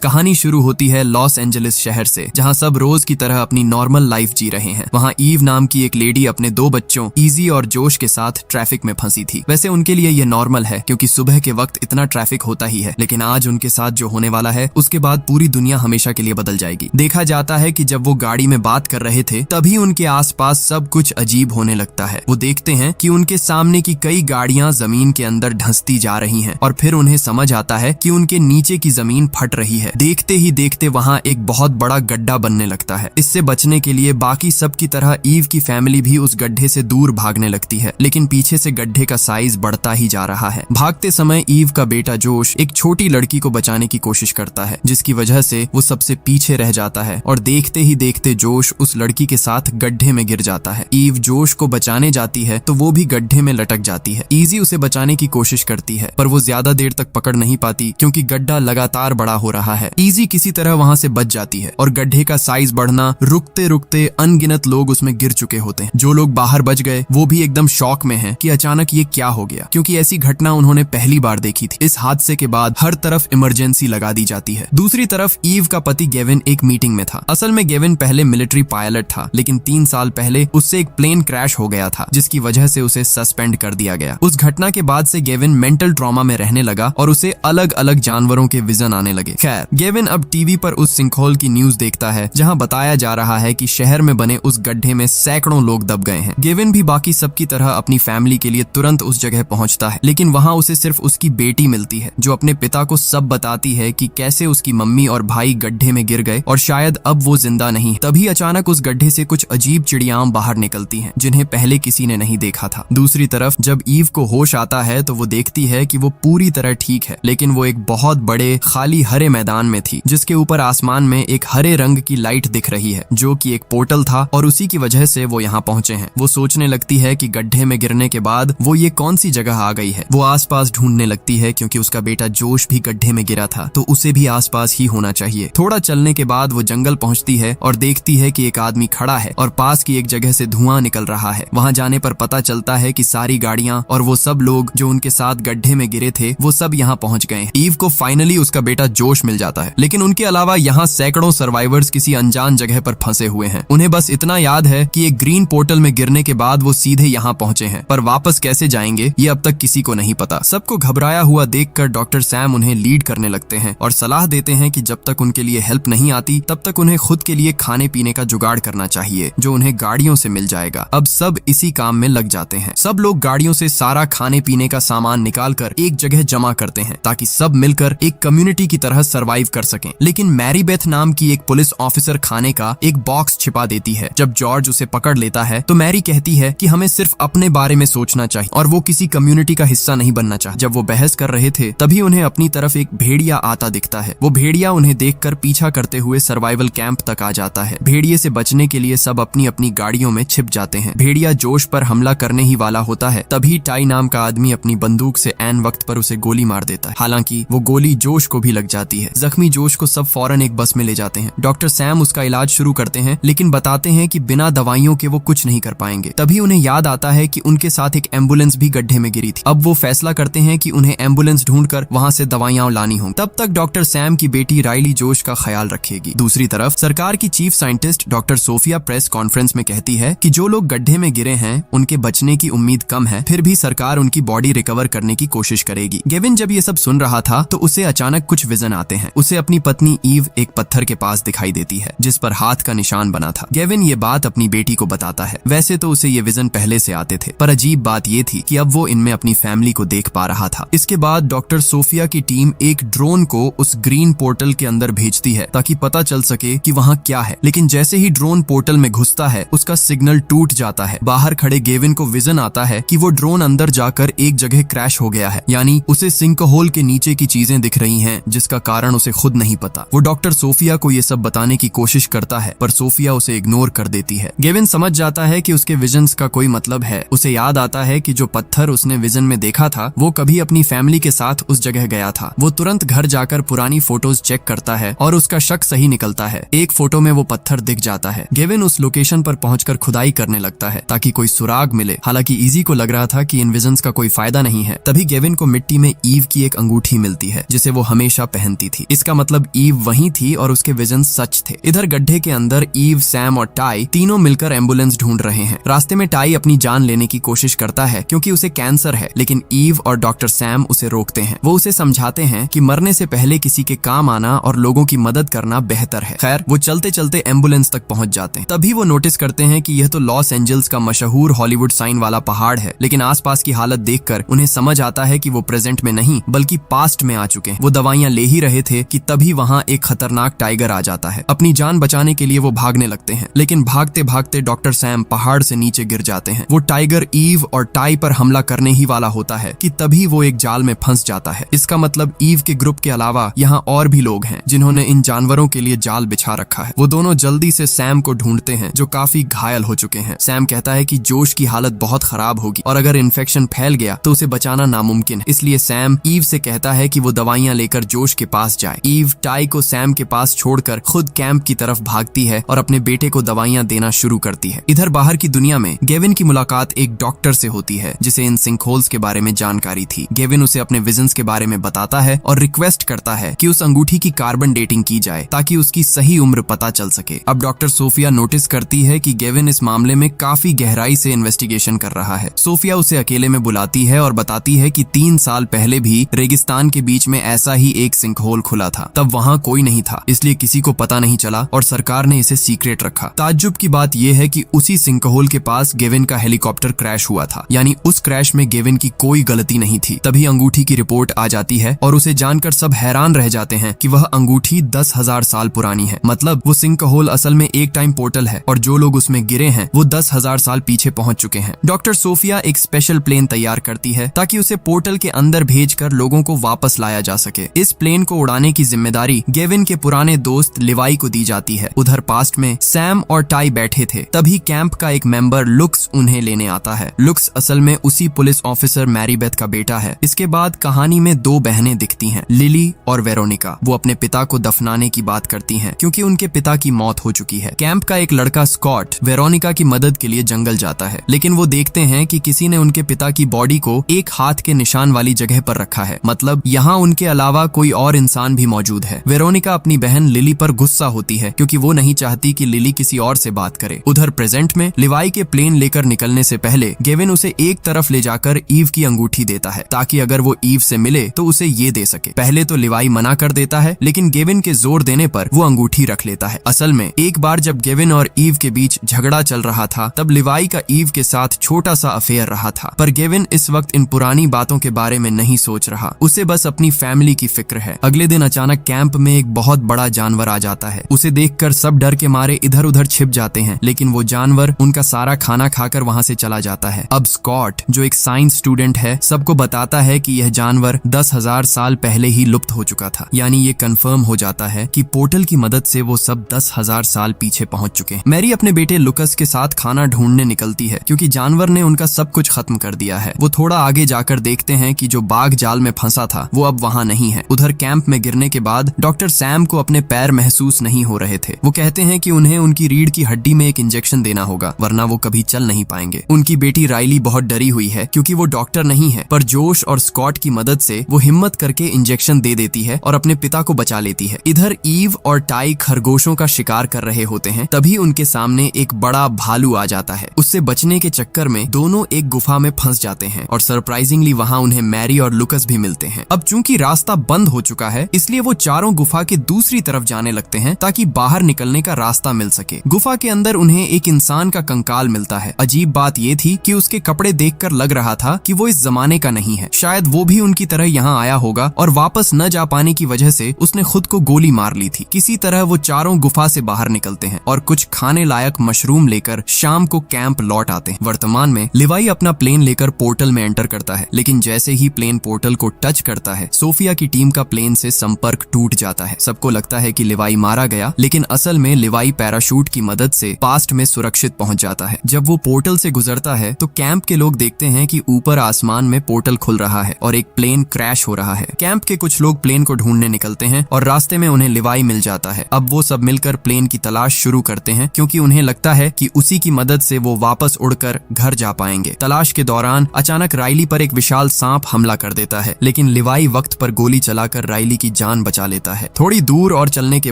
कहानी शुरू होती है लॉस एंजलिस शहर से, जहाँ सब रोज की तरह अपनी नॉर्मल लाइफ जी रहे हैं। वहाँ ईव नाम की एक लेडी अपने 2 बच्चों इजी और जोश के साथ ट्रैफिक में फंसी थी। वैसे उनके लिए ये नॉर्मल है क्योंकि सुबह के वक्त इतना ट्रैफिक होता ही है, लेकिन आज उनके साथ जो होने वाला है उसके बाद पूरी दुनिया हमेशा के लिए बदल जाएगी। देखा जाता है कि जब वो गाड़ी में बात कर रहे थे तभी उनके आसपास सब कुछ अजीब होने लगता है। वो देखते हैं कि उनके सामने की कई गाड़ियां जमीन के अंदर धंसती जा रही हैं और फिर उन्हें समझ आता है कि उनके नीचे की जमीन फट रही है। देखते ही देखते वहाँ एक बहुत बड़ा गड्ढा बनने लगता है। इससे बचने के लिए बाकी सब की तरह ईव की फैमिली भी उस गड्ढे से दूर भागने लगती है, लेकिन पीछे से गड्ढे का साइज बढ़ता ही जा रहा है। भागते समय ईव का बेटा जोश एक छोटी लड़की को बचाने की कोशिश करता है, जिसकी वजह से वो सबसे पीछे रह जाता है और देखते ही देखते जोश उस लड़की के साथ गड्ढे में गिर जाता है। ईव जोश को बचाने जाती है तो वो भी गड्ढे में लटक जाती है। इजी उसे बचाने की कोशिश करती है पर वो ज्यादा देर तक पकड़ नहीं पाती क्योंकि गड्ढा लगातार बड़ा हो रहा है। इजी किसी तरह वहां से बच जाती है और गड्ढे का साइज बढ़ना रुकते रुकते अनगिनत लोग उसमें गिर चुके होते हैं। जो लोग बाहर बच गए वो भी एकदम शॉक में हैं कि अचानक ये क्या हो गया, क्योंकि ऐसी घटना उन्होंने पहली बार देखी थी। इस हादसे के बाद हर तरफ इमरजेंसी लगा दी जाती है। दूसरी तरफ ईव का पति गेविन एक मीटिंग में था। असल में गेविन पहले मिलिट्री पायलट था, लेकिन 3 साल पहले उससे एक प्लेन क्रैश हो गया था, जिसकी वजह से उसे सस्पेंड कर दिया गया। उस घटना के बाद से गेविन मेंटल ट्रॉमा में रहने लगा और उसे अलग अलग जानवरों के विजन आने लगे। खैर, गेविन अब टीवी पर उस सिंकहोल की न्यूज देखता है जहां बताया जा रहा है कि शहर में बने उस गड्ढे में सैकड़ों लोग दब गए हैं। गेविन भी बाकी सबकी तरह अपनी फैमिली के लिए तुरंत उस जगह पहुंचता है, लेकिन वहां उसे सिर्फ उसकी बेटी मिलती है जो अपने पिता को सब बताती है कि कैसे उसकी मम्मी और भाई गड्ढे में गिर गए और शायद अब वो जिंदा नहीं। तभी अचानक उस गड्ढे से कुछ अजीब चिड़ियां बाहर निकलती हैं जिन्हें पहले किसी ने नहीं देखा था। दूसरी तरफ जब ईव को होश आता है तो वो देखती है कि वो पूरी तरह ठीक है, लेकिन वो एक बहुत बड़े खाली हरे मैदान में थी जिसके ऊपर आसमान में एक हरे रंग की लाइट दिख रही है जो कि एक पोर्टल था और उसी की वजह से वो यहाँ पहुंचे हैं। वो सोचने लगती है कि गड्ढे में गिरने के बाद वो ये कौन सी जगह आ गई है। वो आसपास ढूंढने लगती है क्योंकि उसका बेटा जोश भी गड्ढे में गिरा था तो उसे भी आसपास ही होना चाहिए। थोड़ा चलने के बाद वो जंगल पहुंचती है और देखती है कि एक आदमी खड़ा है और पास की एक जगह से धुआं निकल रहा है। वहां जाने पर पता चलता है कि सारी गाड़ियां और वो सब लोग जो उनके साथ गड्ढे में गिरे थे वो सब यहाँ पहुंच गए। ईव को फाइनली उसका बेटा जोश मिल जाता है, लेकिन उनके अलावा यहाँ सैकड़ों सर्वाइवर्स किसी अनजान जगह पर फंसे हुए हैं। उन्हें बस इतना याद है कि एक ग्रीन पोर्टल में गिरने के बाद वो सीधे यहाँ पहुंचे हैं, पर वापस कैसे जाएंगे ये अब तक किसी को नहीं पता। सबको घबराया हुआ देखकर डॉक्टर सैम उन्हें लीड करने लगते हैं और सलाह देते हैं कि जब तक उनके लिए हेल्प नहीं आती तब तक उन्हें खुद के लिए खाने पीने का जुगाड़ करना चाहिए जो उन्हें गाड़ियों से मिल जाएगा। अब सब इसी काम में लग जाते हैं। सब लोग गाड़ियों से सारा खाने पीने का सामान निकालकर एक जगह जमा करते हैं ताकि सब मिलकर एक कम्युनिटी की तरह सरवाइव कर सकें। लेकिन मैरी बेथ नाम की एक पुलिस ऑफिसर खाने का एक बॉक्स छिपा देती है। जब जॉर्ज उसे पकड़ लेता है तो मैरी कहती है कि हमें सिर्फ अपने बारे में सोचना चाहिए और वो किसी कम्युनिटी का हिस्सा नहीं बनना चाहता। जब वो बहस कर रहे थे तभी उन्हें अपनी तरफ एक भेड़िया आता दिखता है। वो भेड़िया उन्हें देखकर पीछा करते हुए सर्वाइवल कैंप तक आ जाता है। भेड़िए से बचने के लिए सब अपनी अपनी गाड़ियों में छिप जाते हैं। भेड़िया जोश पर हमला करने ही वाला होता है, तभी टाई नाम का आदमी अपनी बंदूक से ऐन वक्त पर उसे गोली मार देता है। हालांकि वो गोली जोश को भी लग जाती है। जख्मी जोश को सब फौरन एक बस में ले जाते हैं। डॉक्टर सैम उसका इलाज शुरू करते हैं, लेकिन बताते हैं कि बिना दवाइयों के वो कुछ नहीं कर पाएंगे। तभी उन्हें याद आता है कि उनके साथ एक एम्बुलेंस भी गड्ढे में गिरी थी। अब वो फैसला करते हैं कि उन्हें एम्बुलेंस ढूंढकर वहां से दवाइयां लानी होंगी। तब तक डॉक्टर सैम की बेटी राइली जोश का ख्याल रखेगी। दूसरी तरफ सरकार की chief scientist doctor Sophia press conference में कहती है कि जो लोग गड्ढे में गिरे हैं उनके बचने की उम्मीद कम है, फिर भी सरकार उनकी बॉडी रिकवर करने की कोशिश करेगी। गेविन जब ये सब सुन रहा था तो उसे अचानक कुछ विजन आते हैं। उसे अपनी पत्नी ईव एक पत्थर के पास दिखाई देती है जिस पर हाथ का निशान बना था। गेविन ये बात अपनी बेटी को बताता है। वैसे तो उसे ये विजन पहले से आते थे, पर अजीब बात ये थी कि अब वो इनमें अपनी फैमिली को देख पा रहा था। इसके बाद डॉक्टर सोफिया की टीम एक ड्रोन को उस ग्रीन पोर्टल के अंदर भेजती है ताकि पता चल सके कि वहाँ क्या है। लेकिन जैसे ही ड्रोन पोर्टल में घुसता है उसका सिग्नल टूट जाता है। बाहर खड़े गेविन को विजन आता है कि वो ड्रोन अंदर जाकर एक जगह क्रैश हो गया है, यानी उसे सिंकहोल के नीचे की चीजें दिख रही हैं जिसका कारण उसे खुद नहीं पता। वो डॉक्टर सोफिया को ये सब बताने की कोशिश करता है पर सोफिया उसे इग्नोर कर देती है। गेविन समझ जाता है कि उसके विजन्स का कोई मतलब है। उसे याद आता है कि जो पत्थर उसने विजन में देखा था वो कभी अपनी फैमिली के साथ उस जगह गया था। वो तुरंत घर जाकर पुरानी फोटोज चेक करता है और उसका शक सही निकलता है। एक फोटो में वो पत्थर दिख जाता है। गेविन उस लोकेशन पर पहुंचकर खुदाई करने लगता है ताकि कोई सुराग मिले। हालांकि इजी को लग रहा था कि इन विजन्स का कोई फायदा नहीं है। तभी गेविन को मिट्टी में ईव की एक अंगूठी मिलती है जिसे वो हमेशा पहनती थी। इसका मतलब ईव वहीं थी और उसके विजन सच थे। इधर गड्ढे के अंदर ईव, सैम और टाई तीनों मिलकर एम्बुलेंस ढूंढ रहे हैं। रास्ते में टाई अपनी जान लेने की कोशिश करता है क्योंकि उसे कैंसर है, लेकिन ईव और डॉक्टर सैम उसे रोकते हैं। वो उसे समझाते हैं कि मरने से पहले किसी के काम आना और लोगों की मदद करना बेहतर है। खैर, वो चलते चलते एम्बुलेंस तक पहुंच जाते हैं। तभी वो नोटिस करते हैं कि यह तो लॉस एंजल्स का मशहूर हॉलीवुड साइन वाला पहाड़ है, लेकिन आसपास की हालत देखकर उन्हें समझ आता है कि वो प्रेजेंट में नहीं बल्कि पास्ट में आ चुके हैं। वो दवाइयां ले ही रहे थे कि तभी वहां एक खतरनाक टाइगर आ जाता है। अपनी जान बचाने के लिए वो भागने लगते हैं, लेकिन भागते भागते डॉक्टर सैम पहाड़ से नीचे गिर जाते हैं। वो टाइगर ईव और टाई पर हमला करने ही वाला होता है कि तभी वो एक जाल में फंस जाता है। इसका मतलब ईव के ग्रुप के अलावा यहाँ और भी लोग हैं जिन्होंने इन जानवरों के लिए जाल बिछा रखा है। वो दोनों जल्दी से सैम को ढूंढते हैं जो काफी घायल हो चुके हैं। सैम कहता है कि जोश की हालत बहुत खराब होगी और अगर इन्फेक्शन फैल गया तो उसे बचाना नामुमकिन है। इसलिए सैम ईव से कहता है कि वो दवाइयां लेकर जोश के पास जाए। ईव टाई को सैम के पास छोड़कर खुद कैंप की तरफ भागती है और अपने बेटे को दवाइयां देना शुरू करती है। इधर बाहर की दुनिया में गेविन की मुलाकात एक डॉक्टर से होती है जिसे इन सिंकहोल्स के बारे में जानकारी थी। गेविन उसे अपने विजन्स के बारे में बताता है और रिक्वेस्ट करता है कि उस अंगूठी की कार्बन डेटिंग की जाए ताकि उसकी सही उम्र पता चल सके। अब डॉक्टर सोफिया नोटिस करती है कि गेविन इस मामले में काफी गहराई से इन्वेस्टिगेशन कर रहा है। सोफिया उसे अकेले में बुलाती है और बताती है कि 3 साल पहले भी रेगिस्तान के बीच में ऐसा ही एक सिंकहोल खुला था। तब वहाँ कोई नहीं था, इसलिए किसी को पता नहीं चला और सरकार ने इसे सीक्रेट रखा। ताज्जुब की बात यह है कि उसी सिंकहोल के पास गेविन का हेलीकॉप्टर क्रैश हुआ था, यानी उस क्रैश में गेविन की कोई गलती नहीं थी। तभी अंगूठी की रिपोर्ट आ जाती है और उसे जानकर सब हैरान रह जाते हैं कि वह अंगूठी 10,000 साल पुरानी है। मतलब वो सिंकहोल असल में एक टाइम पोर्टल है और जो लोग उसमें गिरे हैं वो 10,000 साल पीछे पहुंच चुके हैं। डॉक्टर सोफिया एक स्पेशल प्लेन तैयार करती है ताकि उसे पोर्टल के अंदर भेजकर लोगों को वापस लाया जा सके। इस प्लेन को उड़ाने की जिम्मेदारी गेविन के पुराने दोस्त लिवाई को दी जाती है। उधर पास्ट में सैम और टाई बैठे थे, तभी कैंप का एक मेंबर लुक्स उन्हें लेने आता है। लुक्स असल में उसी पुलिस ऑफिसर मैरीबेथ का बेटा है। इसके बाद कहानी में 2 बहनें दिखती हैं, लिली और वेरोनिका। वो अपने पिता को दफनाने की बात करती हैं क्योंकि उनके पिता की मौत हो चुकी है। कैंप का एक लड़का स्कॉट वेरोनिका की मदद के लिए जंगल जाता है, लेकिन वो देखते हैं कि किसी ने उनके पिता की बॉडी को एक हाथ के निशान वाली जगह पर रखा है। मतलब यहाँ उनके अलावा कोई और इंसान भी मौजूद है। वेरोनिका अपनी बहन लिली पर गुस्सा होती है क्योंकि वो नहीं चाहती कि लिली किसी और से बात करे। उधर प्रेजेंट में लिवाई के प्लेन लेकर निकलने से पहले गेविन उसे एक तरफ ले जाकर ईव की अंगूठी देता है ताकि अगर वो ईव से मिले तो उसे ये दे सके। पहले तो लिवाई मना कर देता है, लेकिन गेविन के जोर देने पर वो अंगूठी रख लेता है। असल में एक बार जब गेविन और ईव के बीच झगड़ा चल रहा था तब लिवाई का ईव के साथ छोटा सा अफेयर रहा था, पर गेविन इस वक्त इन पुरानी बातों के बारे में नहीं सोच रहा। उसे बस अपनी फैमिली की फिक्र है। अगले दिन अचानक कैंप में एक बहुत बड़ा जानवर आ जाता है। उसे देखकर सब डर के मारे इधर उधर छिप जाते हैं, लेकिन वो जानवर उनका सारा खाना खाकर वहाँ से चला जाता है। अब स्कॉट जो एक साइंस स्टूडेंट है सबको बताता है कि यह जानवर 10,000 साल पहले ही लुप्त हो चुका था। यानी ये कंफर्म हो जाता है कि पोर्टल की मदद से वो सब 10,000 साल पीछे पहुंच चुके हैं। मैरी अपने बेटे लुकस के साथ खाना ढूंढने निकलती है क्योंकि जानवर ने उनका सब कुछ खत्म कर दिया है। वो थोड़ा आगे जाकर देखते हैं कि जो बाघ जाल में फंसा था वो अब वहाँ नहीं है। उधर कैंप में गिरने के बाद डॉक्टर सैम को अपने पैर महसूस नहीं हो रहे थे। वो कहते हैं कि उन्हें उनकी रीढ़ की हड्डी में एक इंजेक्शन देना होगा वरना वो कभी चल नहीं पाएंगे। उनकी बेटी राइली बहुत डरी हुई है क्योंकि वो डॉक्टर नहीं है, पर जोश और स्कॉट की मदद से वो हिम्मत करके इंजेक्शन दे देती है और अपने पिता को बचा लेती है। इधर ईव और टाई खरगोशों का शिकार कर रहे होते हैं, तभी उनके सामने एक बड़ा भालू आ जाता है। उससे बचने के चक्कर में दोनों एक गुफा में फंस जाते हैं और सरप्राइजिंगली वहाँ उन्हें मैरी और लुकस भी मिलते हैं। अब चूंकि रास्ता बंद हो चुका है इसलिए वो चारों गुफा के दूसरी तरफ जाने लगते हैं ताकि बाहर निकलने का रास्ता मिल सके। गुफा के अंदर उन्हें एक इंसान का कंकाल मिलता है। अजीब बात ये थी कि उसके कपड़े देखकर लग रहा था कि वो इस जमाने का नहीं है। शायद वो भी उनकी तरह यहाँ आया होगा और वापस न जा पाने की वजह से उसने खुद को गोली मार ली थी। किसी तरह वो चारों गुफा से बाहर निकलते हैं और कुछ खाने लायक मशरूम लेकर शाम को कैंप लौट आते हैं। वर्तमान में लिवाई अपना प्लेन लेकर पोर्टल में एंटर करता है, लेकिन जैसे ही प्लेन पोर्टल को टच करता है सोफिया की टीम का प्लेन से संपर्क टूट जाता है। सबको लगता है कि लिवाई मारा गया, लेकिन असल में लिवाई पैराशूट की मदद से पास्ट में सुरक्षित पहुंच जाता है। जब वो पोर्टल से गुजरता है तो कैंप के लोग देखते हैं कि ऊपर आसमान में पोर्टल खुल रहा है और एक प्लेन क्रैश हो रहा है। कैंप के कुछ लोग प्लेन को ढूंढने निकलते हैं और रास्ते में उन्हें लिवाई मिल जाता है। अब वो सब मिलकर प्लेन की तलाश शुरू करते हैं क्योंकि उन्हें लगता है कि उसी की मदद से वो वापस उड़कर घर जा पाएंगे। तलाश के दौरान अचानक राइली पर एक विशाल सांप हमला कर देता है, लेकिन लिवाई वक्त पर गोली चलाकर राइली की जान बचा लेता है। थोड़ी दूर और चलने के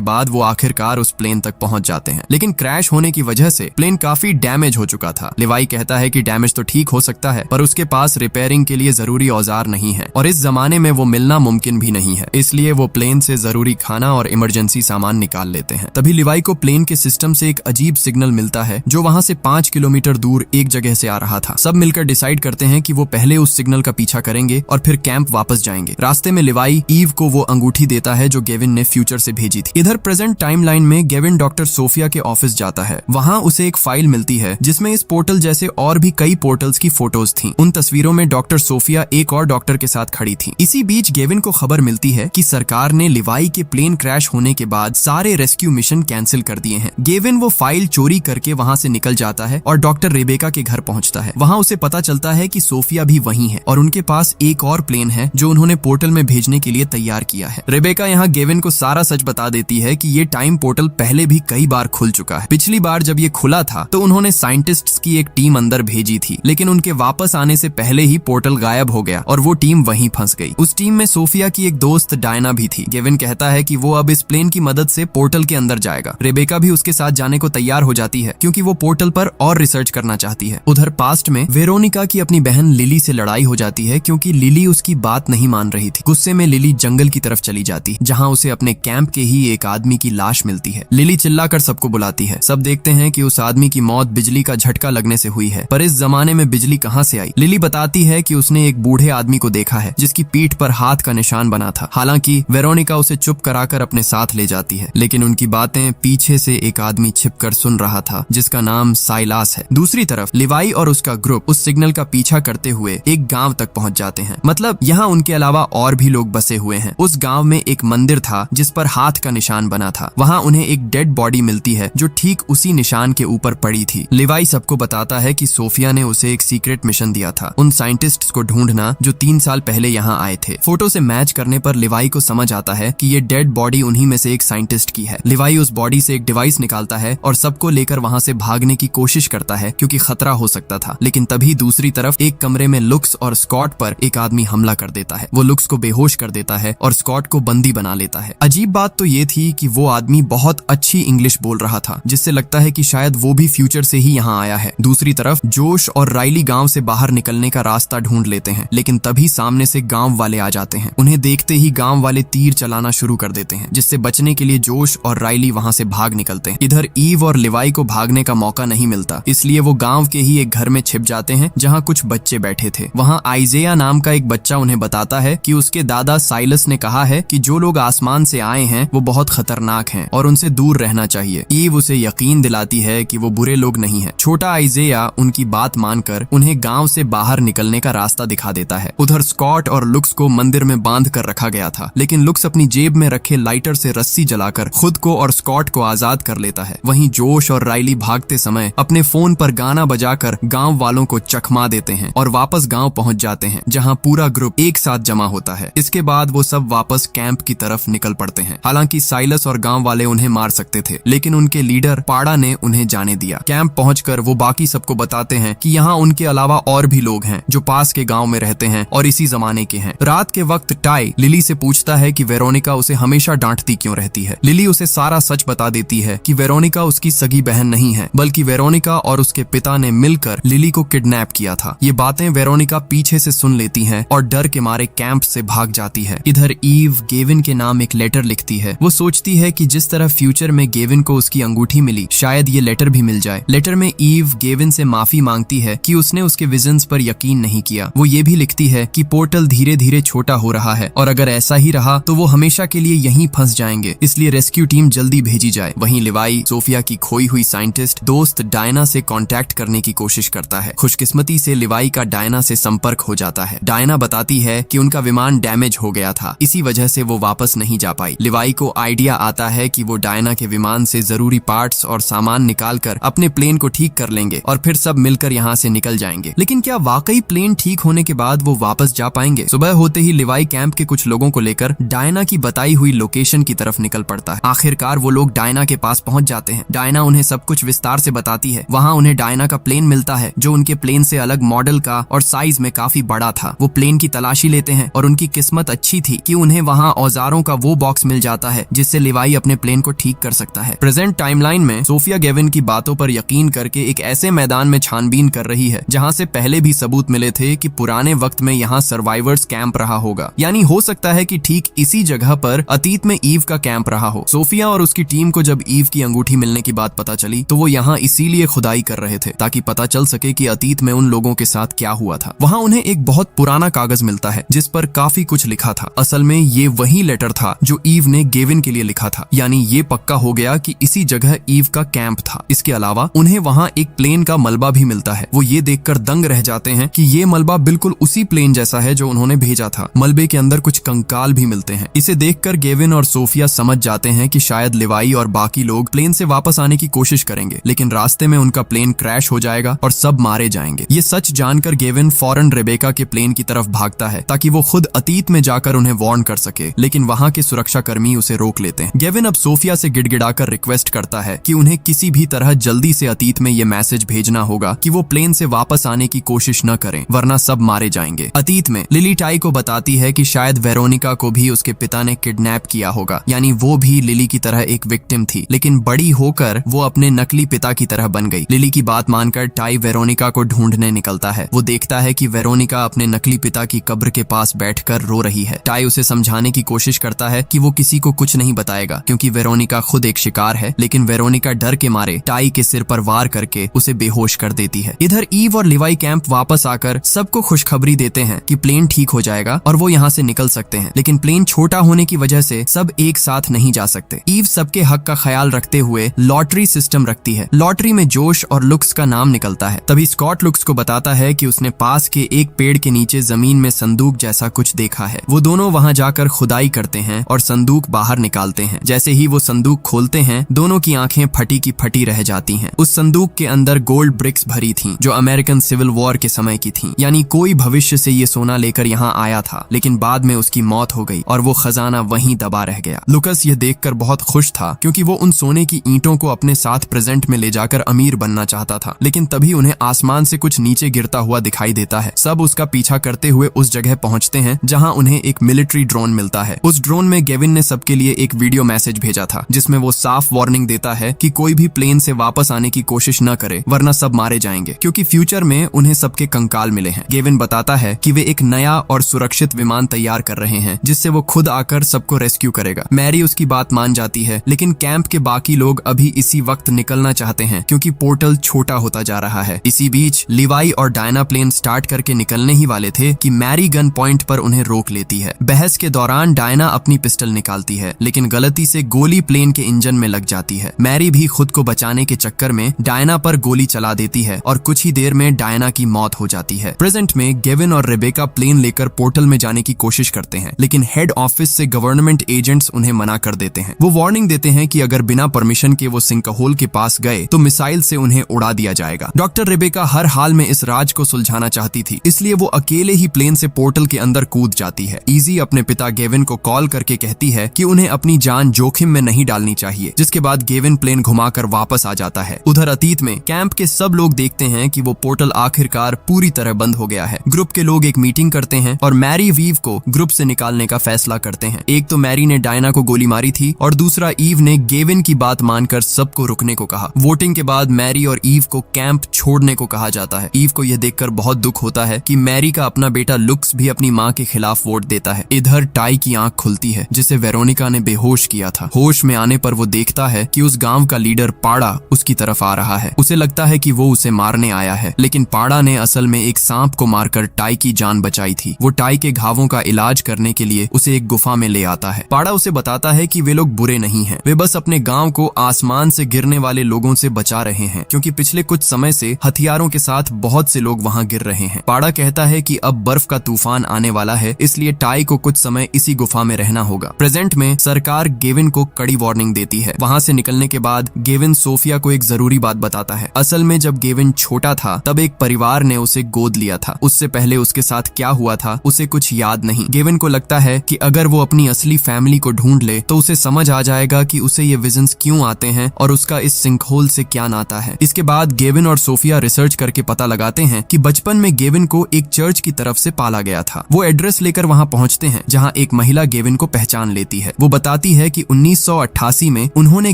बाद वो आखिरकार उस प्लेन तक पहुंच जाते हैं, लेकिन क्रैश होने की वजह से प्लेन काफी डैमेज हो चुका था। लिवाई कहता है कि डैमेज तो ठीक हो सकता है, पर उसके पास रिपेयरिंग के लिए जरूरी औजार नहीं है और इस जमाने में वो मिलना मुमकिन भी नहीं है। इसलिए वो प्लेन से जरूरी खाना और इमरजेंसी सामान निकाल लेते हैं। तभी लिवाई को प्लेन के सिस्टम से एक अजीब सिग्नल मिलता है जो वहां से 5 किलोमीटर दूर एक जगह से आ रहा था। सब मिलकर डिसाइड करते हैं कि वो पहले उस सिग्नल का पीछा करेंगे और फिर कैंप वापस जाएंगे। रास्ते में लिवाई ईव को वो अंगूठी देता है जो गेविन ने फ्यूचर से भेजी थी। इधर प्रेजेंट टाइमलाइन में गेविन डॉक्टर सोफिया के ऑफिस जाता है। वहां उसे एक फाइल मिलती है जिसमें इस पोर्टल जैसे और भी कई पोर्टल्स की फोटोज थी। उन तस्वीरों में डॉक्टर सोफिया एक और डॉक्टर के साथ खड़ी थी। इसी बीच गेविन को खबर मिलती है कि सरकार ने लिवाई के प्लेन क्रैश होने के बाद सारे रेस्क्यू मिशन कैंसिल कर दिए हैं। गेविन वो फाइल चोरी करके वहां से निकल जाता है और डॉक्टर रेबेका के घर पहुंचता है। वहां उसे पता चलता है कि सोफिया भी वहीं है और उनके पास एक और प्लेन है जो उन्होंने पोर्टल में भेजने के लिए तैयार किया है। रेबेका यहाँ गेविन को सारा सच बता देती है कि ये टाइम पोर्टल पहले भी कई बार खुल चुका है। पिछली बार जब ये खुला था तो उन्होंने साइंटिस्ट्स की एक टीम अंदर भेजी थी, लेकिन उनके वापस आने से पहले ही पोर्टल गायब हो गया और वो टीम वहीं फंस गई। उस टीम में सोफिया की एक दोस्त डायना भी थी। गेविन कहता है कि वो अब इस प्लेन की मदद से पोर्टल के अंदर जाएगा। रेबेका भी उसके साथ जाने को तैयार हो जाती है क्योंकि वो पोर्टल पर और रिसर्च करना चाहती है। उधर पास्ट में वेरोनिका की अपनी बहन लिली से लड़ाई हो जाती है क्योंकि लिली उसकी बात नहीं मान रही थी। गुस्से में लिली जंगल की तरफ चली जाती है जहां उसे अपने कैंप के ही एक आदमी की लाश मिलती है। लिली चिल्लाकर सबको बुलाती है। सब देखते हैं कि उस आदमी की मौत बिजली का झटका लगने से हुई है, पर इस जमाने में बिजली कहां से आई? लिली बताती है कि उसने एक बूढ़े आदमी को देखा है जिसकी पीठ पर हाथ का निशान बना था। हालांकि वेरोनिका उसे चुप कराकर अपने साथ ले जाती है, लेकिन उनकी बातें पीछे से एक आदमी छिपकर सुन रहा था जिसका नाम साइलास है। दूसरी तरफ लिवाई और उसका ग्रुप उस सिग्नल का पीछा करते हुए एक गांव तक पहुंच जाते हैं। मतलब यहाँ उनके अलावा और भी लोग बसे हुए हैं। उस गांव में एक मंदिर था जिस पर हाथ का निशान बना था। वहाँ उन्हें एक डेड बॉडी मिलती है जो ठीक उसी निशान के ऊपर पड़ी थी। लिवाई सबको बताता है कि सोफिया ने उसे एक सीक्रेट मिशन दिया था, उन साइंटिस्ट्स को ढूंढना जो 3 साल पहले यहाँ आए थे। फोटो से मैच करने पर लिवाई को समझ आता है कि ये डेड बॉडी उन्हीं में से एक साइंटिस्ट की है। लिवाई उस बॉडी से एक डिवाइस निकालता है और सबको लेकर वहाँ से भागने की कोशिश करता है क्योंकि खतरा हो सकता था। लेकिन तभी दूसरी तरफ एक कमरे में लुक्स और स्कॉट पर एक आदमी हमला कर देता है। वो लुक्स को बेहोश कर देता है और स्कॉट को बंदी बना लेता है। अजीब बात तो ये थी कि वो आदमी बहुत अच्छी इंग्लिश बोल रहा था, जिससे लगता है कि शायद वो भी फ्यूचर से ही यहाँ आया है। दूसरी तरफ जोश और राइली गांव से बाहर निकलने का रास्ता ढूंढ लेते हैं, लेकिन तभी सामने से गांव वाले आ जाते हैं। उन्हें देखते ही गांव वाले तीर चलाना शुरू कर देते हैं, जिससे बचने के लिए जोश और राइली वहां से भाग निकलते हैं। इधर ईव और लिवाई को भागने का मौका नहीं मिलता, इसलिए वो गांव के ही एक घर में छिप जाते हैं जहां कुछ बच्चे बैठे थे। वहां आइजेया नाम का एक बच्चा उन्हें बताता है कि उसके दादा साइलस ने कहा है कि जो लोग आसमान से आए हैं वो बहुत खतरनाक हैं और उनसे दूर रहना चाहिए। ईव उसे यकीन दिलाती है कि वो बुरे लोग नहीं हैं। छोटा आइजेया उनकी बात मानकर उन्हें गांव से बाहर निकलने का रास्ता दिखा देता है। उधर स्कॉट और लुक्स को मंदिर में बांध कर रखा गया था, लेकिन लुक्स अपनी जेब में रखे लाइटर से रस्सी जलाकर खुद को और स्कॉट को आजाद कर लेता है। वहीं जोश और राइली भागते समय अपने फोन पर गाना बजाकर गांव वालों को चकमा देते हैं और वापस गांव पहुंच जाते हैं जहां पूरा ग्रुप एक साथ जमा होता है। इसके बाद वो सब वापस कैंप की तरफ निकल पड़ते हैं। हालांकि साइलस और गांव वाले उन्हें मार सकते थे, लेकिन उनके लीडर पाड़ा ने उन्हें जाने दिया। कैंप पहुंचकर वो बाकी सबको बताते हैं कि यहाँ उनके अलावा और भी लोग हैं जो पास के गांव में रहते हैं और इसी जमाने के हैं। रात के वक्त टाई लिली से पूछता है कि वेरोनिका उसे हमेशा डांटती क्यों रहती है। लिली उसे सारा सच बता देती है कि वेरोनिका उसकी सगी बहन नहीं है, बल्कि वेरोनिका और उसके पिता ने मिलकर लिली को किडनैप किया था। ये बातें वेरोनिका पीछे से सुन लेती है और डर के मारे कैंप से भाग जाती है। इधर ईव गेविन के नाम एक लेटर लिखती है। वो सोचती है कि जिस तरह फ्यूचर में गेविन को उसकी अंगूठी मिली, शायद ये लेटर भी मिल जाए। लेटर में ईव गेविन से माफी मांगती है कि उसने उसके विजन्स पर यकीन नहीं किया। वो ये भी लिखती है कि पोर्टल धीरे धीरे छोटा हो रहा है और अगर ऐसा ही रहा तो वो हमेशा के लिए यहीं फंस जाएंगे, इसलिए रेस्क्यू टीम जल्दी भेजी जाए। वहीं लिवाई सोफिया की खोई हुई साइंटिस्ट दोस्त डायना से कांटेक्ट करने की कोशिश करता है। खुशकिस्मती से लिवाई का डायना से संपर्क हो जाता है। डायना बताती है कि उनका विमान डैमेज हो गया था, इसी वजह से वो वापस नहीं जा पाई। लिवाई को आइडिया आता है कि वो डायना के विमान से जरूरी पार्ट्स और सामान निकालकर अपने प्लेन को ठीक कर लेंगे और फिर सब मिलकर यहाँ से निकल जाएंगे। लेकिन क्या वाकई प्लेन ठीक होने के बाद वो वापस जा पाएंगे? सुबह होते ही लिवाई कैंप के कुछ लोगों को लेकर डायना की बताई हुई लोकेशन की तरफ निकल पड़ता है। आखिरकार वो लोग डायना के पास पहुंच जाते हैं। डायना उन्हें सब कुछ विस्तार से बताती है। वहाँ उन्हें डायना का प्लेन मिलता है जो उनके प्लेन से अलग मॉडल का और साइज में काफी बड़ा था। वो प्लेन की तलाशी लेते हैं और उनकी किस्मत अच्छी थी कि उन्हें वहाँ वहाँ औजारों का वो बॉक्स मिल जाता है जिससे लिवाई अपने प्लेन को ठीक कर सकता है। प्रेजेंट टाइमलाइन में सोफिया गेविन की बातों पर यकीन करके एक ऐसे मैदान में छानबीन कर रही है जहाँ से पहले भी सबूत मिले थे कि पुराने वक्त में यहाँ सर्वाइवर्स कैंप रहा होगा। यानी हो सकता है कि ठीक इसी जगह पर अतीत में ईव का कैंप रहा हो। सोफिया और उसकी टीम को जब ईव की अंगूठी मिलने की बात पता चली तो वो यहाँ इसीलिए खुदाई कर रहे थे ताकि पता चल सके कि अतीत में उन लोगों के साथ क्या हुआ था। वहाँ उन्हें एक बहुत पुराना कागज मिलता है जिस पर काफी कुछ लिखा था। असल में ये वही लेटर था जो ईव ने गेविन के लिए लिखा था। यानी ये पक्का हो गया कि इसी जगह ईव का कैंप था। इसके अलावा उन्हें वहाँ एक प्लेन का मलबा भी मिलता है। वो ये देखकर दंग रह जाते हैं कि ये मलबा बिल्कुल उसी प्लेन जैसा है जो उन्होंने भेजा था। मलबे के अंदर कुछ कंकाल भी मिलते हैं। इसे देखकर गेविन और सोफिया समझ जाते हैं कि शायद लिवाई और बाकी लोग प्लेन से वापस आने की कोशिश करेंगे, लेकिन रास्ते में उनका प्लेन क्रैश हो जाएगा और सब मारे जाएंगे। ये सच जानकर गेविन फौरन रेबेका के प्लेन की तरफ भागता है ताकि वो खुद अतीत में जाकर उन्हें वार्न कर सके, लेकिन वहाँ के सुरक्षा कर्मी उसे रोक लेते हैं। गेविन अब सोफिया से गिड़गिड़ाकर रिक्वेस्ट करता है कि उन्हें किसी भी तरह जल्दी से अतीत में ये मैसेज भेजना होगा कि वो प्लेन से वापस आने की कोशिश न करें वरना सब मारे जाएंगे। अतीत में लिली टाई को बताती है कि शायद वेरोनिका को भी उसके पिता ने किडनैप किया होगा, यानी वो भी लिली की तरह एक विक्टिम थी, लेकिन बड़ी होकर वो अपने नकली पिता की तरह बन गई। लिली की बात मानकर टाई वेरोनिका को ढूंढने निकलता है। वो देखता है कि वेरोनिका अपने नकली पिता की कब्र के पास बैठकर रो रही है। टाई उसे समझाने की कोशिश करता है कि वो किसी को कुछ नहीं बताएगा क्योंकि वेरोनिका खुद एक शिकार है, लेकिन वेरोनिका डर के मारे टाई के सिर पर वार करके उसे बेहोश कर देती है। इधर ईव और लिवाई कैंप वापस आकर सबको खुशखबरी देते हैं कि प्लेन ठीक हो जाएगा और वो यहाँ से निकल सकते हैं, लेकिन प्लेन छोटा होने की वजह से सब एक साथ नहीं जा सकते। ईव सबके हक का ख्याल रखते हुए लॉटरी सिस्टम रखती है। लॉटरी में जोश और लुक्स का नाम निकलता है। तभी स्कॉट लुक्स को बताता है कि उसने पास के एक पेड़ के नीचे जमीन में संदूक जैसा कुछ देखा है। वो दोनों वहाँ जाकर खुदाई करते हैं और संदूक बाहर निकालते हैं। जैसे ही वो संदूक खोलते हैं दोनों की आंखें फटी की फटी रह जाती हैं। उस संदूक के अंदर गोल्ड ब्रिक्स भरी थीं जो अमेरिकन सिविल वॉर के समय की थीं। यानी कोई भविष्य से ये सोना लेकर यहाँ आया था, लेकिन बाद में उसकी मौत हो गई और वो खजाना वहीं दबा रह गया। लुकस ये देखकर बहुत खुश था क्योंकि वो उन सोने की ईंटों को अपने साथ प्रेजेंट में ले जाकर अमीर बनना चाहता था, लेकिन तभी उन्हें आसमान से कुछ नीचे गिरता हुआ दिखाई देता है। सब उसका पीछा करते हुए उस जगह पहुंचते हैं जहां उन्हें एक मिलिट्री ड्रोन मिलता है। उस ड्रोन में गेविन ने सबके लिए एक वीडियो मैसेज भेजा था जिसमें वो साफ वार्निंग देता है कि कोई भी प्लेन से वापस आने की कोशिश न करे वरना सब मारे जाएंगे, क्योंकि फ्यूचर में उन्हें सबके कंकाल मिले हैं। गेविन बताता है कि वे एक नया और सुरक्षित विमान तैयार कर रहे हैं जिससे वो खुद आकर सबको रेस्क्यू करेगा। मैरी उसकी बात मान जाती है, लेकिन कैंप के बाकी लोग अभी इसी वक्त निकलना चाहते हैं क्योंकि पोर्टल छोटा होता जा रहा है। इसी बीच लिवाई और डायना प्लेन स्टार्ट करके निकलने ही वाले थे कि मैरी गन पॉइंट पर उन्हें रोक लेती है। बहस के दौरान डायना अपनी पिस्टल निकालती है, लेकिन गलती से गोली प्लेन के इंजन में लग जाती है। मैरी भी खुद को बचाने के चक्कर में डायना पर गोली चला देती है और कुछ ही देर में डायना की मौत हो जाती है। प्रेजेंट में गेविन और रेबेका प्लेन लेकर पोर्टल में जाने की कोशिश करते हैं, लेकिन हेड ऑफिस से गवर्नमेंट एजेंट्स उन्हें मना कर देते हैं। वो वार्निंग देते हैं कि अगर बिना परमिशन के वो सिंकहोल के पास गए तो मिसाइल से उन्हें उड़ा दिया जाएगा। डॉक्टर रेबेका हर हाल में इस राज को सुलझाना चाहती थी, इसलिए वो अकेले ही प्लेन से पोर्टल के अंदर कूद जाती है। इजी अपने पिता गेविन को कॉल करके कहती है कि उन्हें अपनी जान जोखिम में नहीं डालनी चाहिए, जिसके बाद गेविन प्लेन घुमाकर वापस आ जाता है। उधर अतीत में कैंप के सब लोग देखते हैं कि वो पोर्टल आखिरकार पूरी तरह बंद हो गया है। ग्रुप के लोग एक मीटिंग करते हैं और मैरी वीव को ग्रुप से निकालने का फैसला करते हैं। एक तो मैरी ने डायना को गोली मारी थी और दूसरा ईव ने गेविन की बात मानकर सबको रुकने को कहा। वोटिंग के बाद मैरी और ईव को कैंप छोड़ने को कहा जाता है। ईव को यह देखकर बहुत दुख होता है कि मैरी का अपना बेटा लुक्स भी अपनी माँ के खिलाफ वोट देता है। इधर टाई की आंख खुलती है जिसे वेरोनिका ने बेहोश किया था। होश में आने पर वो देखता है कि उस गांव का लीडर पाड़ा उसकी तरफ आ रहा है। उसे लगता है कि वो उसे मारने आया है, लेकिन पाड़ा ने असल में एक सांप को मारकर टाई की जान बचाई थी। वो टाई के घावों का इलाज करने के लिए उसे एक गुफा में ले आता है। पाड़ा उसे बताता है कि वे लोग बुरे नहीं हैं, वे बस अपने गांव को आसमान से गिरने वाले लोगों से बचा रहे हैं, क्योंकि पिछले कुछ समय से हथियारों के साथ बहुत से लोग वहां गिर रहे हैं। पाड़ा कहता है कि अब बर्फ का तूफान आने वाला है, इसलिए टाई को कुछ समय इसी गुफा में रहना होगा। प्रेजेंट में सरकार गेविन को कड़ी वार्निंग देती है। वहां से निकलने के बाद गेविन सोफिया को एक जरूरी बात बताता है। असल में जब गेविन छोटा था तब एक परिवार ने उसे गोद लिया था। उससे पहले उसके साथ क्या हुआ था उसे कुछ याद नहीं। गेविन को लगता है कि अगर वो अपनी असली फैमिली को ढूंढ ले तो उसे समझ आ जाएगा कि उसे ये विजन्स क्यों आते हैं और उसका इस सिंकहोल से क्या नाता है। इसके बाद गेविन और सोफिया रिसर्च करके पता लगाते हैं कि बचपन में गेविन को एक चर्च की तरफ से पाला गया था। वो एड्रेस लेकर वहां पहुंचते हैं जहां एक महिला गेविन को पहचान लेती है। वो बताती है कि 1988 में उन्होंने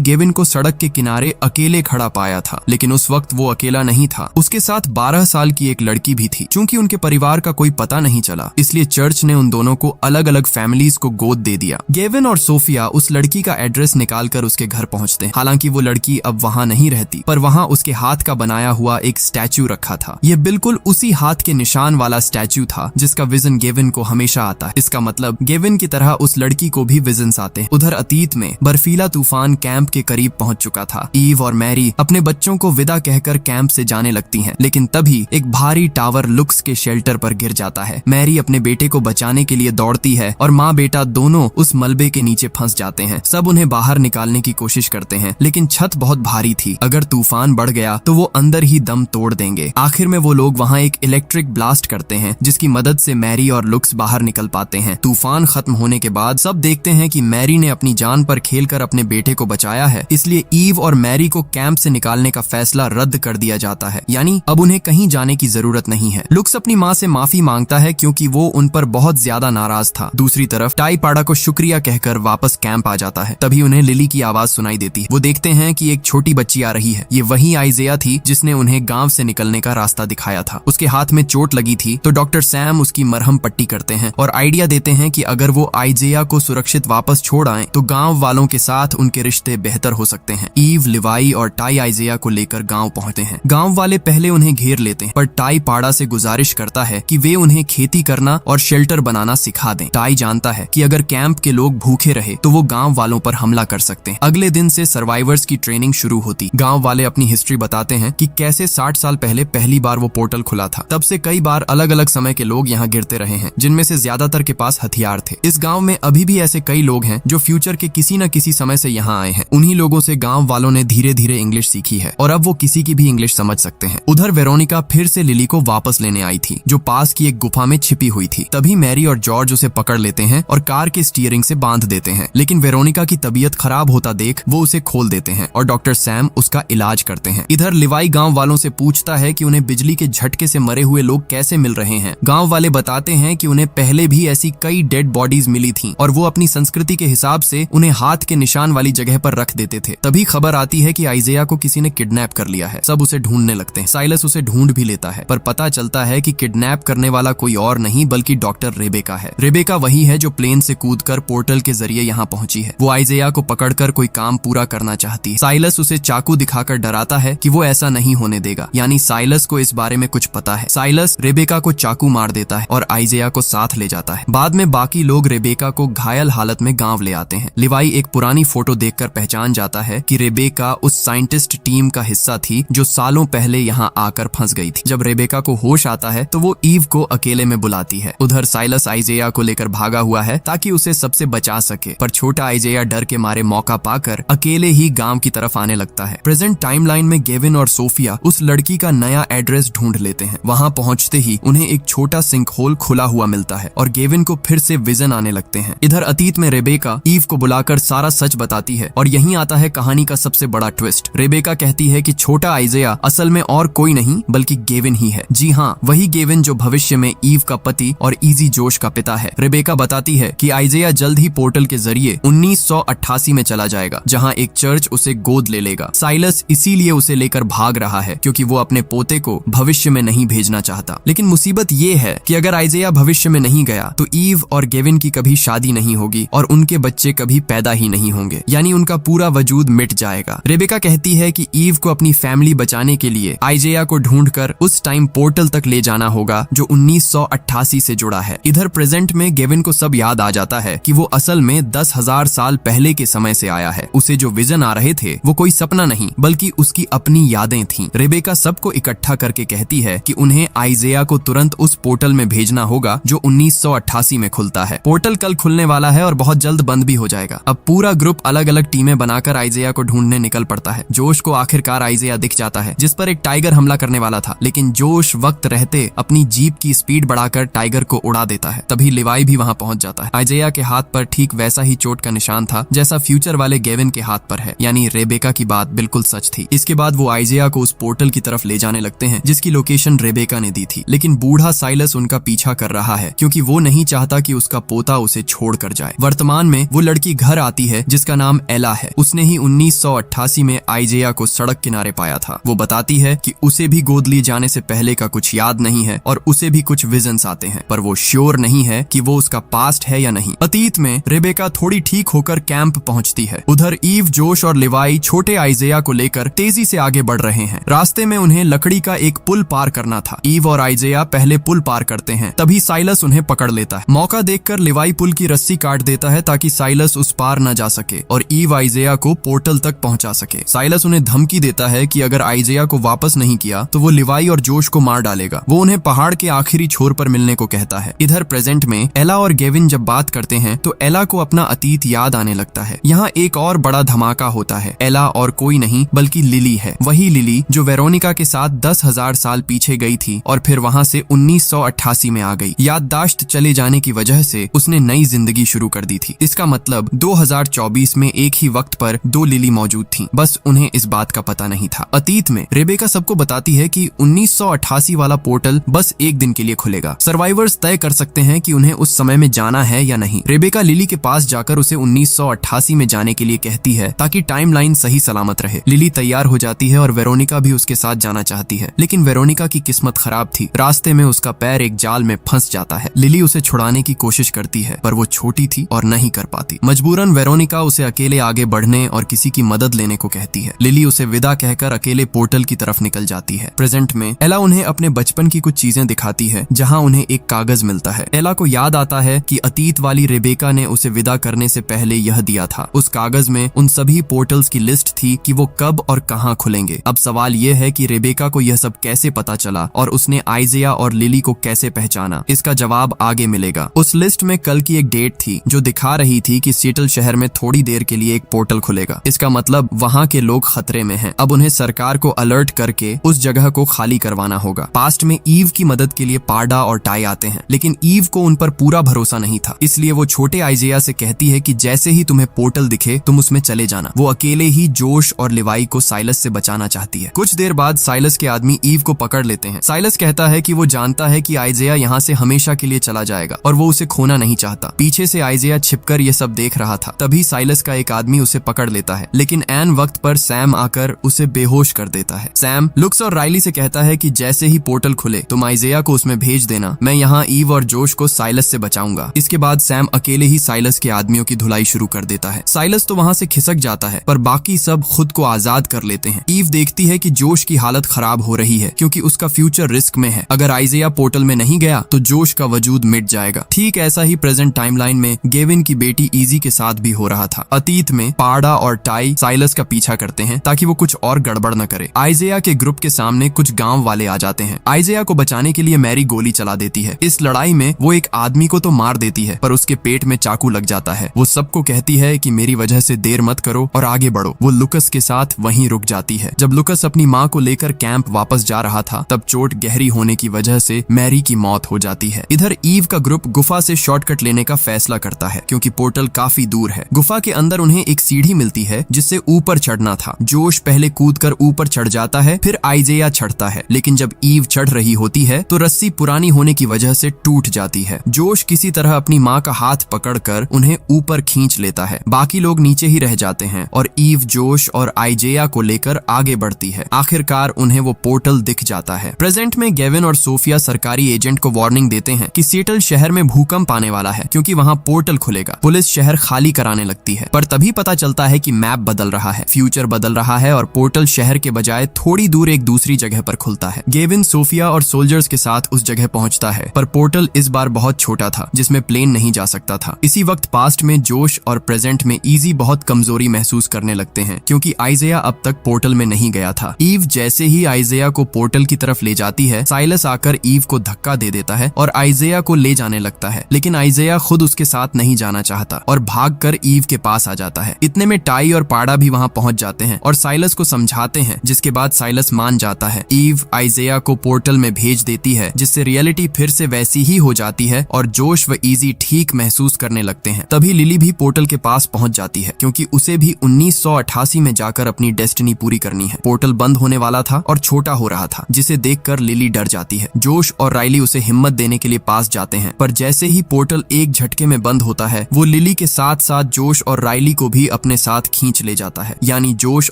गेविन को सड़क के किनारे अकेले खड़ा पाया था, लेकिन उस वक्त वो अकेला नहीं था, उसके साथ 12 साल की एक लड़की भी थी। चूंकि उनके परिवार का कोई पता नहीं चला, इसलिए चर्च ने उन दोनों को अलग अलग फैमिलीज को गोद दे दिया। गेविन और सोफिया उस लड़की का एड्रेस निकालकर उसके घर पहुंचते हैं। हालांकि वो लड़की अब वहां नहीं रहती, पर वहां उसके हाथ का बनाया हुआ एक स्टैचू रखा था। ये बिल्कुल उसी हाथ के निशान वाला स्टैचू था जिसका विजन गेविन को हमेशा आता है। इसका मतलब गेविन की तरह उस लड़की को भी विजन्स आते हैं। उधर अतीत में बर्फीला तूफान कैंप के करीब पहुंच चुका था। ईव और मैरी अपने बच्चों को विदा कहकर कैंप से जाने लगती हैं, लेकिन तभी एक भारी टावर लुक्स के शेल्टर पर गिर जाता है। मैरी अपने बेटे को बचाने के लिए दौड़ती है और माँ बेटा दोनों उस मलबे के नीचे फंस जाते हैं। सब उन्हें बाहर निकालने की कोशिश करते हैं, लेकिन छत बहुत भारी थी। अगर तूफान बढ़ गया तो वो अंदर ही दम तोड़ देंगे। आखिर में वो लोग वहाँ एक इलेक्ट्रिक ब्लास्ट करते हैं, जिसकी मदद से मैरी और लुक्स बाहर निकल पाते हैं। तूफान खत्म होने के बाद सब देखते हैं कि मैरी ने अपनी जान पर खेलकर अपने बेटे को बचाया है, इसलिए ईव और मैरी को कैंप से निकालने का फैसला रद्द कर दिया जाता है। यानी अब उन्हें कहीं जाने की जरूरत नहीं है। लुक्स अपनी माँ से माफी मांगता है क्योंकि वो उन पर बहुत ज्यादा नाराज था। दूसरी तरफ टाई पाड़ा को शुक्रिया कहकर वापस कैंप आ जाता है। तभी उन्हें लिली की आवाज सुनाई देती है। वो देखते हैं कि एक छोटी बच्ची आ रही है। ये वही आइजेया थी जिसने उन्हें गांव से निकलने का रास्ता दिखाया था। उसके हाथ में चोट लगी थी, तो डॉक्टर सैम उसकी मरहम पट्टी करते हैं और आइडिया देते हैं कि अगर वो आइजेया को सुरक्षित वापस छोड़ आए तो गांव वालों के साथ उनके रिश्ते बेहतर हो सकते हैं। ईव, लिवाई और टाई आइजेया को लेकर गांव पहुंचते हैं। गांव वाले पहले उन्हें घेर लेते हैं, पर टाई पाड़ा से गुजारिश करता है कि वे उन्हें खेती करना और शेल्टर बनाना सिखा दें। टाई जानता है कि अगर कैंप के लोग भूखे रहे तो वो गांव वालों पर हमला कर सकते हैं। अगले दिन से सर्वाइवर्स की ट्रेनिंग शुरू होती। गांव वाले अपनी हिस्ट्री बताते हैं कि कैसे 60 साल पहले पहली बार वो पोर्टल खुला था। तब से कई बार अलग अलग समय के लोग यहाँ गिरते रहे हैं, जिनमें से ज्यादातर के पास हथियार थे। इस गांव में अभी भी ऐसे कई लोग हैं जो फ्यूचर के किसी न किसी समय से यहाँ आए हैं। उन्हीं लोगों से गांव वालों ने धीरे धीरे इंग्लिश सीखी है और अब वो किसी की भी इंग्लिश समझ सकते हैं। उधर वेरोनिका फिर से लिली को वापस लेने आई थी, जो पास की एक गुफा में छिपी हुई थी। तभी मैरी और जॉर्ज उसे पकड़ लेते हैं और कार के स्टीयरिंग से बांध देते हैं, लेकिन वेरोनिका की तबीयत खराब होता देख वो उसे खोल देते हैं और डॉक्टर सैम उसका इलाज करते हैं। इधर लिवाई गांव वालों से पूछता है कि उन्हें बिजली के झटके से मरे हुए लोग कैसे मिल रहे हैं। गांव वाले बताते हैं कि उन्हें पहले भी ऐसी कई डेड बॉडीज मिली थीं और वो अपनी संस्कृति के हिसाब से उन्हें हाथ के निशान वाली जगह पर रख देते थे। तभी खबर आती है कि आइजेया को किसी ने किडनैप कर लिया है। सब उसे ढूंढने लगते हैं। साइलस उसे ढूंढ भी लेता है, पर पता चलता है कि किडनैप करने वाला कोई और नहीं बल्कि डॉक्टर रेबेका है। रेबेका वही है जो प्लेन से कूदकर पोर्टल के जरिए यहाँ पहुंची है। वो आइजेया को पकड़कर कोई काम पूरा करना चाहती है। साइलस उसे चाकू दिखाकर डराता है कि वो ऐसा नहीं होने देगा, यानी साइलस को इस बारे में कुछ पता है। साइलस रेबेका को चाकू मार देता है और आइजेया को साथ ले जाता है। बाद में बाकी लोग रेबेका को घायल हालत में गांव ले आते हैं। लिवाई एक पुरानी फोटो देखकर पहचान जाता है कि रेबेका उस साइंटिस्ट टीम का हिस्सा थी जो सालों पहले यहाँ आकर फंस गई थी। जब रेबेका को होश आता है तो वो ईव को अकेले में बुलाती है। उधर साइलस आइजेया को लेकर भागा हुआ है ताकि उसे सबसे बचा सके, पर छोटा आइजेया डर के मारे मौका पाकर अकेले ही गांव की तरफ आने लगता है। प्रेजेंट टाइमलाइन में गेविन और सोफिया उस लड़की का नया एड्रेस ढूंढ लेते हैं। वहां पहुंचते ही उन्हें एक छोटा सिंक होल खुला हुआ मिलता है और गेविन को फिर से विजन आने लगते हैं। इधर अतीत में रेबेका ईव को बुलाकर सारा सच बताती है और यहीं आता है कहानी का सबसे बड़ा ट्विस्ट। रेबेका कहती है कि छोटा आइजेया असल में और कोई नहीं बल्कि गेविन ही है। जी हाँ, वही गेविन जो भविष्य में ईव का पति और इजी जोश का पिता है। रेबेका बताती है कि आइजेया जल्द ही पोर्टल के जरिए 1988 में चला जाएगा, जहाँ एक चर्च उसे गोद ले लेगा। साइलस इसीलिए उसे लेकर भाग रहा है क्योंकि वो अपने पोते को भविष्य में नहीं भेजना चाहता। लेकिन मुसीबत ये है कि अगर आइजेया भविष्य में नहीं गया तो ईव और गेविन की कभी शादी नहीं होगी और उनके बच्चे कभी पैदा ही नहीं होंगे, यानी उनका पूरा वजूद मिट जाएगा। रेबेका कहती है कि ईव को अपनी फैमिली बचाने के लिए आइजेया को ढूंढकर उस टाइम पोर्टल तक ले जाना होगा जो 1988 से जुड़ा है। इधर प्रेजेंट में गेविन को सब याद आ जाता है कि वो असल में 10,000 साल पहले के समय से आया है। उसे जो विजन आ रहे थे वो कोई सपना नहीं बल्कि उसकी अपनी यादें थीं। रेबेका सबको इकट्ठा करके कहती है कि उन्हें आइजेया को तुरंत उस पोर्टल में भेजना होगा जो 1988 में खुलता है। पोर्टल कल खुलने वाला है और बहुत जल्द बंद भी हो जाएगा। अब पूरा ग्रुप अलग अलग टीमें बनाकर आइजेया को ढूंढने निकल पड़ता है। जोश को आखिरकार आइजेया दिख जाता है जिस पर एक टाइगर हमला करने वाला था, लेकिन जोश वक्त रहते अपनी जीप की स्पीड बढ़ाकर टाइगर को उड़ा देता है। तभी लिवाई भी वहां पहुंच जाता है। आइजेया के हाथ पर ठीक वैसा ही चोट का निशान था जैसा फ्यूचर वाले गेविन के हाथ पर है, यानी रेबेका की बात बिल्कुल सच थी। इसके बाद वो आइजेया को उस पोर्टल की तरफ ले जाने लगते हैं जिसकी लोकेशन रेबेका ने दी थी, लेकिन बूढ़ा साइलस उनका पीछा कर रहा है क्योंकि वो नहीं चाहता कि उसका उसका पोता उसे छोड़कर जाए। वर्तमान में वो लड़की घर आती है जिसका नाम एला है। उसने ही 1988 में आइजेया को सड़क किनारे पाया था। वो बताती है कि उसे भी गोद लिए जाने से पहले का कुछ याद नहीं है और उसे भी कुछ विजन्स आते हैं, पर वो श्योर नहीं है कि वो उसका पास्ट है या नहीं। अतीत में रेबेका थोड़ी ठीक होकर कैंप पहुंचती है। उधर ईव, जोश और लिवाई छोटे आइजेया को लेकर तेजी से आगे बढ़ रहे हैं। रास्ते में उन्हें लकड़ी का एक पुल पार करना था। ईव और आइजेया पहले पुल पार करते हैं, तभी साइलस उन्हें पकड़ लेता है। मौका देखकर लिवाई पुल की रस्सी काट देता है ताकि साइलस उस पार न जा सके और ईव आइजेया को पोर्टल तक पहुंचा सके। साइलस उन्हें धमकी देता है कि अगर आइजेया को वापस नहीं किया तो वो लिवाई और जोश को मार डालेगा। वो उन्हें पहाड़ के आखिरी छोर पर मिलने को कहता है। इधर प्रेजेंट में एला और गेविन जब बात करते हैं तो एला को अपना अतीत याद आने लगता है। यहाँ एक और बड़ा धमाका होता है। एला और कोई नहीं बल्कि लिली है, वही लिली जो वेरोनिका के साथ 10,000 साल पीछे गई थी और फिर वहाँ से 1988 में आ गई। याददाश्त चले जाने की वजह से उसने नई जिंदगी शुरू कर दी थी। इसका मतलब 2024 में एक ही वक्त पर दो लिली मौजूद थी, बस उन्हें इस बात का पता नहीं था। अतीत में रेबेका सबको बताती है कि 1988 वाला पोर्टल बस एक दिन के लिए खुलेगा। सर्वाइवर्स तय कर सकते हैं कि उन्हें उस समय में जाना है या नहीं। रेबेका लिली के पास जाकर उसे 1988 में जाने के लिए कहती है ताकि टाइमलाइन सही सलामत रहे। लिली तैयार हो जाती है और वेरोनिका भी उसके साथ जाना चाहती है, लेकिन वेरोनिका की किस्मत खराब थी। रास्ते में उसका पैर एक जाल में फंस जाता है। लिली उसे छुड़ाने की कोशिश करती है पर वो छोटी थी और नहीं कर पाती। मजबूरन वेरोनिका उसे अकेले आगे बढ़ने और किसी की मदद लेने को कहती है। लिली उसे विदा कहकर अकेले पोर्टल की तरफ निकल जाती है। प्रेजेंट में एला उन्हें अपने बचपन की कुछ चीजें दिखाती है, जहां उन्हें एक कागज मिलता है। एला को याद आता है कि अतीत वाली रेबेका ने उसे विदा करने से पहले यह दिया था। उस कागज में उन सभी पोर्टल्स की लिस्ट थी कि वो कब और कहां खुलेंगे। अब सवाल यह है कि रेबेका को यह सब कैसे पता चला और उसने आइजेया और लिली को कैसे पहचाना। इसका जवाब आगे मिलेगा। उस लिस्ट में कल की एक डेट थी जो दिखा रही थी कि सीएटल शहर में थोड़ी देर के लिए एक पोर्टल खुलेगा। इसका मतलब वहाँ के लोग खतरे में हैं। अब उन्हें सरकार को अलर्ट करके उस जगह को खाली करवाना होगा। पास्ट में ईव की मदद के लिए पार्डा और टाई आते हैं, लेकिन ईव को उन पर पूरा भरोसा नहीं था, इसलिए वो छोटे आइजेया से कहती है कि जैसे ही तुम्हें पोर्टल दिखे तुम उसमें चले जाना। वो अकेले ही जोश और लिवाई को साइलस से बचाना चाहती है। कुछ देर बाद साइलस के आदमी ईव को पकड़ लेते हैं। साइलस कहता है कि वो जानता है कि आइजेया यहाँ से हमेशा के लिए चला जाएगा और वो उसे खोना नहीं चाहता। पीछे से आइजेया छिपकर ये सब देख रहा था। तभी साइलस का एक आदमी उसे पकड़ लेता है, लेकिन एन वक्त पर सैम आकर उसे बेहोश कर देता है। सैम लुक्स और राइली से कहता है कि जैसे ही पोर्टल खुले तुम आइजेया को उसमें भेज देना, मैं यहाँ ईव और जोश को साइलस से बचाऊंगा। इसके बाद सैम अकेले ही साइलस के आदमियों की धुलाई शुरू कर देता है। साइलस तो वहाँ से खिसक जाता है पर बाकी सब खुद को आजाद कर लेते हैं। ईव देखती है कि जोश की हालत खराब हो रही है क्योंकि उसका फ्यूचर रिस्क में है। अगर आइजेया पोर्टल में नहीं गया तो जोश का वजूद मिट जाएगा। ठीक ऐसा ही प्रेजेंट टाइमलाइन में गेविन की बेटी इजी के साथ भी हो रहा था। अतीत में पार्डा और टाई साइलस का पीछा करते हैं ताकि वो कुछ और गड़बड़ न करे। आइजेया के ग्रुप के सामने कुछ गांव वाले आ जाते हैं। आइजेया को बचाने के लिए मैरी गोली चला देती है। इस लड़ाई में वो एक आदमी को तो मार देती है पर उसके पेट में चाकू लग जाता है। वो सबको कहती है कि मेरी वजह से देर मत करो और आगे बढ़ो। वो लुकस के साथ वहीं रुक जाती है। जब लुकस अपनी माँ को लेकर कैंप वापस जा रहा था तब चोट गहरी होने की वजह से मैरी की मौत हो जाती है। इधर ईव का ग्रुप गुफा से शॉर्टकट लेने का फैसला करता है क्योंकि पोर्टल काफी दूर है। गुफा के अंदर उन्हें एक सीढ़ी मिलती है जिससे ऊपर चढ़ना था। जोश पहले कूदकर ऊपर चढ़ जाता है, फिर आइजेया चढ़ता है, लेकिन जब ईव चढ़ रही होती है तो रस्सी पुरानी होने की वजह से टूट जाती है। जोश किसी तरह अपनी माँ का हाथ पकड़कर उन्हें ऊपर खींच लेता है। बाकी लोग नीचे ही रह जाते हैं और ईव जोश और आइजेया को लेकर आगे बढ़ती है। आखिरकार उन्हें वो पोर्टल दिख जाता है। प्रेजेंट में गेविन और सोफिया सरकारी एजेंट को वार्निंग देते हैं कि सीएटल शहर में भूकंप आने वाला है क्योंकि वहाँ पोर्टल खुलेगा। पुलिस शहर खाली कराने लगती है पर तभी पता चलता है कि मैप बदल रहा है, फ्यूचर बदल रहा है और पोर्टल शहर के बजाय थोड़ी दूर एक दूसरी जगह पर खुलता है। गेविन सोफिया और सोल्जर्स के साथ उस जगह पहुंचता है पर पोर्टल इस बार बहुत छोटा था जिसमें प्लेन नहीं जा सकता था। इसी वक्त पास्ट में जोश और प्रेजेंट में इजी बहुत कमजोरी महसूस करने लगते हैं क्योंकि आइजेया अब तक पोर्टल में नहीं गया था। ईव जैसे ही आइजेया को पोर्टल की तरफ ले जाती है, साइलस आकर ईव को धक्का दे देता है और आइजेया को ले जाने लगता है, लेकिन आइजेया खुद उसके साथ नहीं जाना चाहता और भागकर ईव के पास आ जाता है। इतने में टाई और पाड़ा भी वहाँ पहुंच जाते हैं और साइलस को समझाते हैं, जिसके बाद साइलस मान जाता है। ईव आइजेया को पोर्टल में भेज देती है जिससे रियलिटी फिर से वैसी ही हो जाती है और जोश व इजी ठीक महसूस करने लगते हैं। तभी लिली भी पोर्टल के पास पहुंच जाती है क्योंकि उसे भी 1988 में जाकर अपनी डेस्टिनी पूरी करनी है। पोर्टल बंद होने वाला था और छोटा हो रहा था जिसे देखकर लिली डर जाती है। जोश और राइली उसे हिम्मत देने के लिए पास जाते हैं पर जैसे ही पोर्टल एक झटके में बंद होता है वो लिली के साथ साथ जोश और राइली को भी अपने साथ खींच ले जाता है। यानी जोश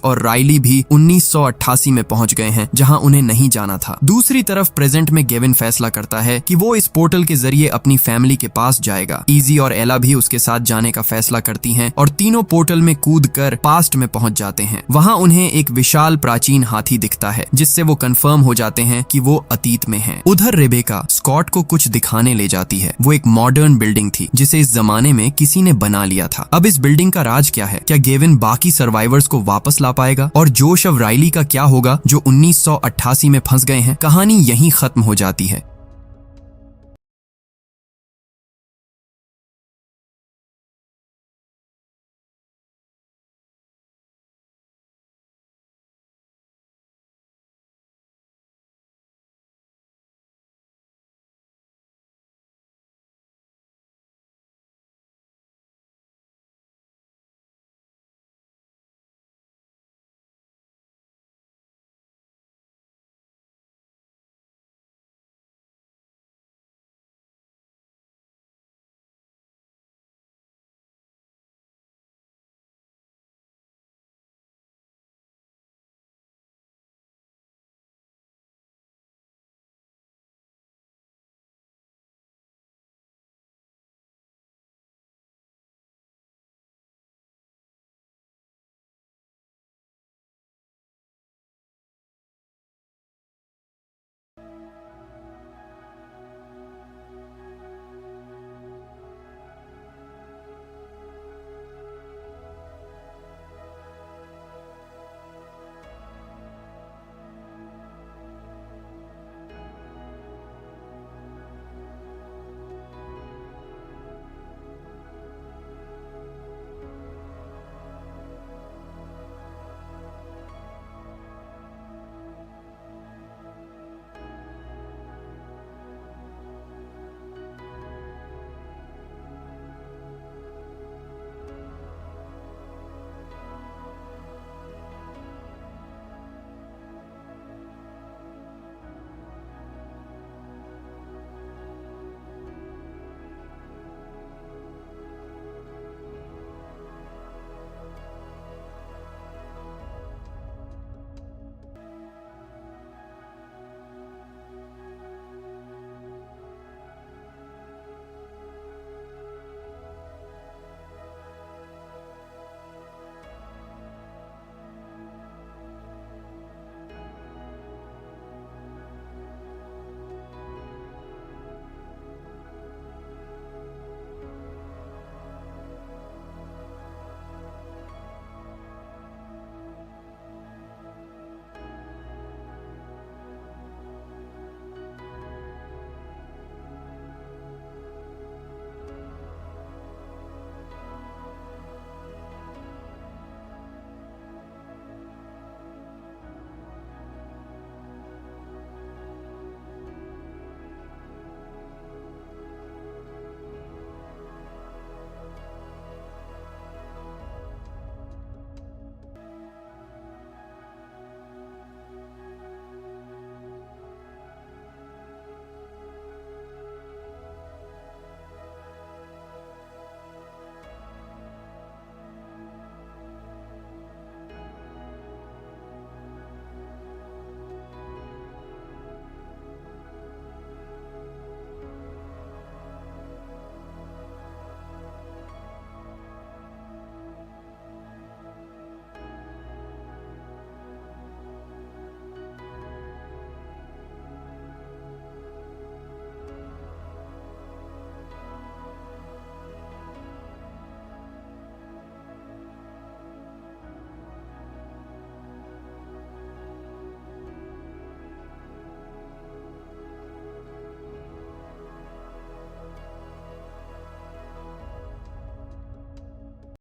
और राइली भी 1988 में पहुंच गए हैं जहां उन्हें नहीं जाना था। दूसरी तरफ प्रेजेंट में गेविन फैसला करता है कि वो इस पोर्टल के जरिए अपनी फैमिली के पास जाएगा। इजी और एला भी उसके साथ जाने का फैसला करती हैं और तीनों पोर्टल में कूद कर पास्ट में पहुंच जाते हैं। वहां उन्हें एक विशाल प्राचीन हाथी दिखता है जिससे वो कंफर्म हो जाते हैं कि वो अतीत में हैं। उधर रेबेका स्कॉट को कुछ दिखाने ले जाती है। वो एक मॉडर्न बिल्डिंग थी जिसे इस जमाने में किसी ने बना लिया था। अब इस बिल्डिंग का राज क्या है? क्या गेविन बाकी सर्वाइवर्स को वापस ला पाएगा? और जोश और राइली का क्या होगा जो 1988 में फंस गए हैं? कहानी यहीं खत्म हो जाती है।